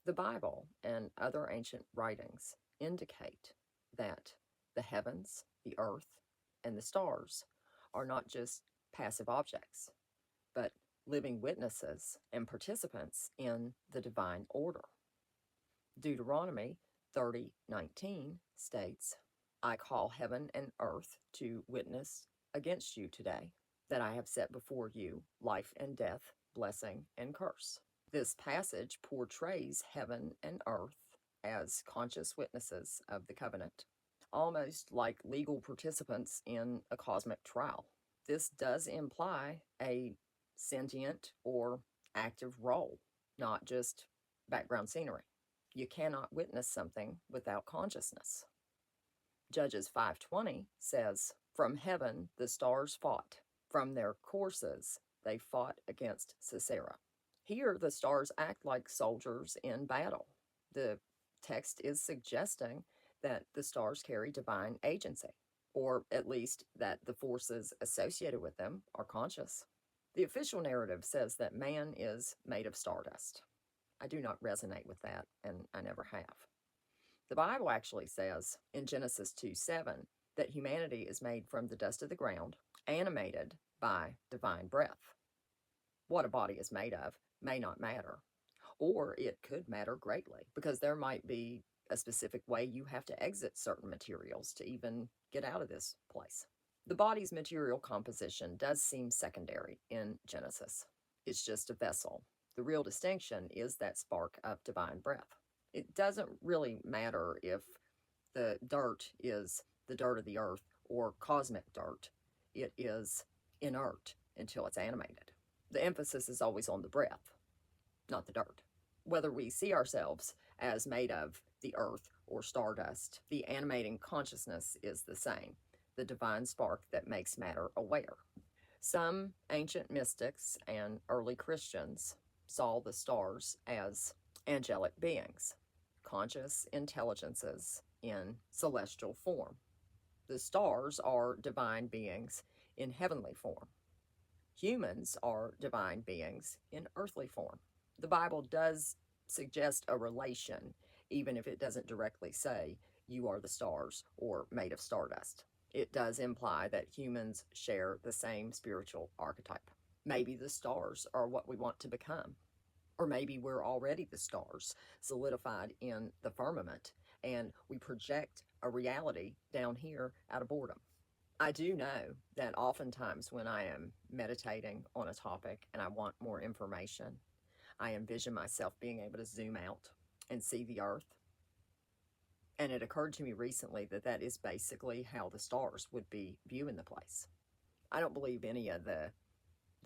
The Bible and other ancient writings indicate that the heavens, the earth, and the stars are not just passive objects, but living witnesses and participants in the divine order. Deuteronomy 30:19 states, I call heaven and earth to witness against you today, that I have set before you life and death, blessing and curse. This passage portrays heaven and earth as conscious witnesses of the covenant, almost like legal participants in a cosmic trial. This does imply a sentient or active role, not just background scenery. You cannot witness something without consciousness. Judges 5:20 says, From heaven the stars fought. From their courses they fought against Sisera. Here the stars act like soldiers in battle. The text is suggesting that the stars carry divine agency, or at least that the forces associated with them are conscious. The official narrative says that man is made of stardust. I do not resonate with that, and I never have. The Bible actually says in Genesis 2:7 that humanity is made from the dust of the ground, animated by divine breath. What a body is made of may not matter, or it could matter greatly, because there might be a specific way you have to exit certain materials to even get out of this place. The body's material composition does seem secondary in Genesis. It's just a vessel. The real distinction is that spark of divine breath. It doesn't really matter if the dirt is the dirt of the earth or cosmic dirt. It is inert until it's animated. The emphasis is always on the breath, not the dirt. Whether we see ourselves as made of the earth or stardust, the animating consciousness is the same, the divine spark that makes matter aware. Some ancient mystics and early Christians saw the stars as angelic beings, conscious intelligences in celestial form. The stars are divine beings in heavenly form. Humans are divine beings in earthly form. The Bible does suggest a relation, even if it doesn't directly say, you are the stars or made of stardust. It does imply that humans share the same spiritual archetype. Maybe the stars are what we want to become. Or maybe we're already the stars, solidified in the firmament, and we project a reality down here out of boredom. I do know that oftentimes when I am meditating on a topic and I want more information, I envision myself being able to zoom out and see the earth. And it occurred to me recently that that is basically how the stars would be viewing the place. I don't believe any of the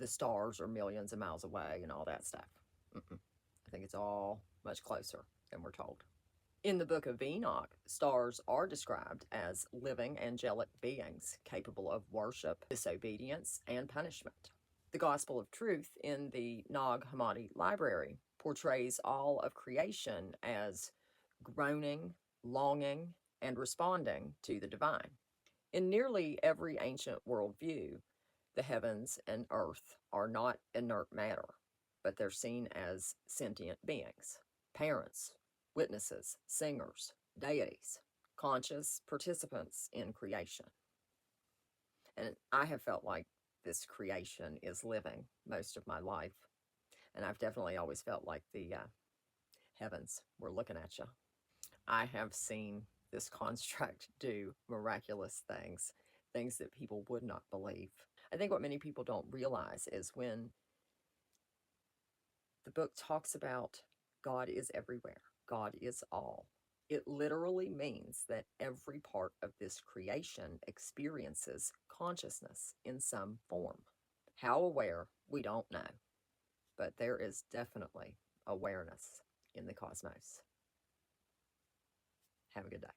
stars are millions of miles away and all that stuff. I think it's all much closer than we're told. In the book of Enoch, stars are described as living angelic beings capable of worship, disobedience, and punishment. The Gospel of Truth in the Nag Hammadi Library portrays all of creation as groaning, longing, and responding to the divine. In nearly every ancient worldview, the heavens and earth are not inert matter, but they're seen as sentient beings, parents, witnesses, singers, deities, conscious participants in creation. And I have felt like this creation is living most of my life. And I've definitely always felt like the heavens were looking at you. I have seen this construct do miraculous things, things that people would not believe. I think what many people don't realize is when the book talks about God is everywhere, God is all, it literally means that every part of this creation experiences consciousness in some form. How aware, we don't know, but there is definitely awareness in the cosmos. Have a good day.